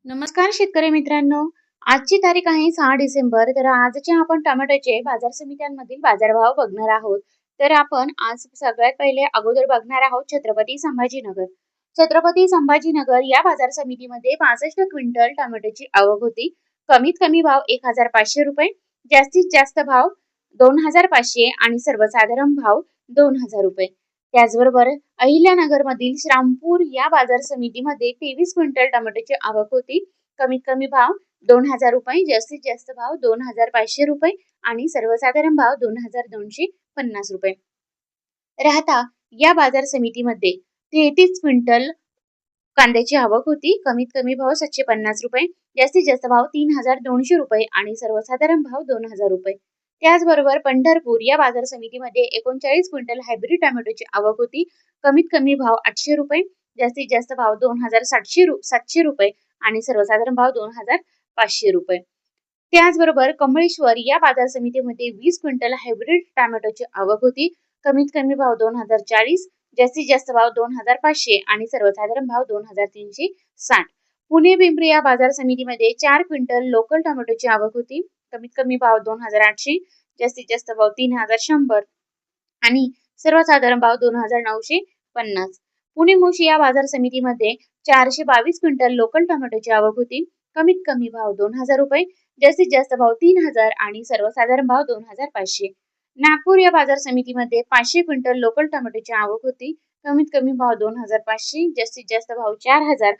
नमस्कार शेतकरी मित्रांनो. आजची तारीख आहे 6 डिसेंबर. तर आजचे आपण टोमॅटोचे बाजार समित्यांमधील बाजारभाव बघणार आहोत. तर आपण आज सगळ्यात पहिले अगोदर बघणार आहोत छत्रपती संभाजीनगर. छत्रपती संभाजीनगर या बाजार समितीमध्ये 65 क्विंटल टोमॅटोची आवक होती. कमीत कमी भाव ₹1,500, जास्तीत जास्त भाव ₹2,500 आणि सर्वसाधारण भाव ₹2,000. त्याचबरोबर अहिल्यानगरमधील श्रामपूर या बाजार समितीमध्ये 23 क्विंटल टोमॅटोची आवक होती. कमीत कमी भाव ₹2,000, जास्तीत जास्त भाव ₹2,500 आणि सर्वसाधारण भाव ₹2,250. राहता या बाजार समितीमध्ये 33 क्विंटल कांद्याची आवक होती. कमीत कमी भाव ₹750, जास्तीत जास्त भाव ₹3,200 आणि सर्वसाधारण भाव ₹2,000. त्याचबरोबर पंढरपूर या बाजार समितीमध्ये 39 क्विंटल हायब्रिड टोमॅटोची आवक होती. कमीत कमी भाव ₹800, जास्तीत जास्त भाव ₹2,700 आणि सर्वसाधारण भाव ₹2,500. त्याचबरोबर कमळेश्वर या बाजार समितीमध्ये 20 क्विंटल हायब्रिड टोमॅटोची आवक होती. कमीत कमी भाव ₹2,040, जास्तीत जास्त भाव ₹2,500 आणि सर्वसाधारण भाव ₹2,360. पुणे पिंपरी या बाजार समितीमध्ये 4 क्विंटल लोकल टोमॅटोची आवक होती. कमीत कमी भाव ₹2,800, जास्तीत जास्त भाव ₹3,100 आणि सर्वसाधारण भाव ₹2,950. पुणे मोशी या बाजार समितीमध्ये 422 क्विंटल लोकल टोमॅटोची आवक होती. कमीत कमी भाव ₹2,000, जास्तीत जास्त भाव 3,000 आणि सर्वसाधारण भाव ₹2,500. नागपूर या बाजार समितीमध्ये 500 क्विंटल लोकल टोमॅटोची आवक होती. कमीत कमी भाव ₹2,500, जास्तीत जास्त भाव 4,000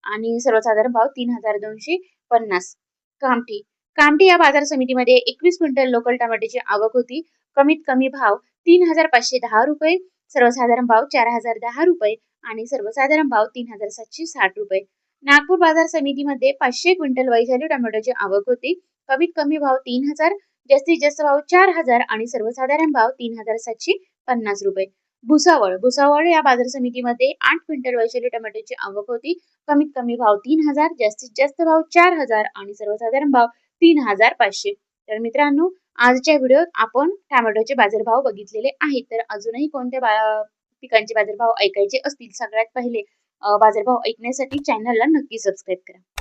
आणि सर्वसाधारण भाव ₹3,250. कामठी कामठी या बाजार समितीमध्ये 21 क्विंटल लोकल टोमॅटोची आवक होती. कमीत कमी भाव ₹3,510, सर्वसाधारण भाव ₹4,010 आणि सर्वसाधारण भाव ₹3,760. नागपूर बाजार समितीमध्ये 500 क्विंटल वैशाली टोमॅटोची आवक होती. कमीत कमी भाव 3,000, जास्तीत जास्त भाव 4,000 आणि सर्वसाधारण भाव ₹3,750. भुसावळ या बाजार समितीमध्ये 8 क्विंटल वैशाली टोमॅटोची आवक होती. कमीत कमी भाव 3,000, जास्तीत जास्त भाव 4,000 आणि सर्वसाधारण भाव 3,500. तर मित्रांनो, आजच्या व्हिडिओत आपण टोमॅटोचे बाजारभाव बघितलेले आहेत. तर अजूनही कोणत्या पिकांचे बाजारभाव ऐकायचे असतील, सगळ्यात पहिले बाजारभाव ऐकण्यासाठी चॅनलला नक्की सबस्क्राईब करा.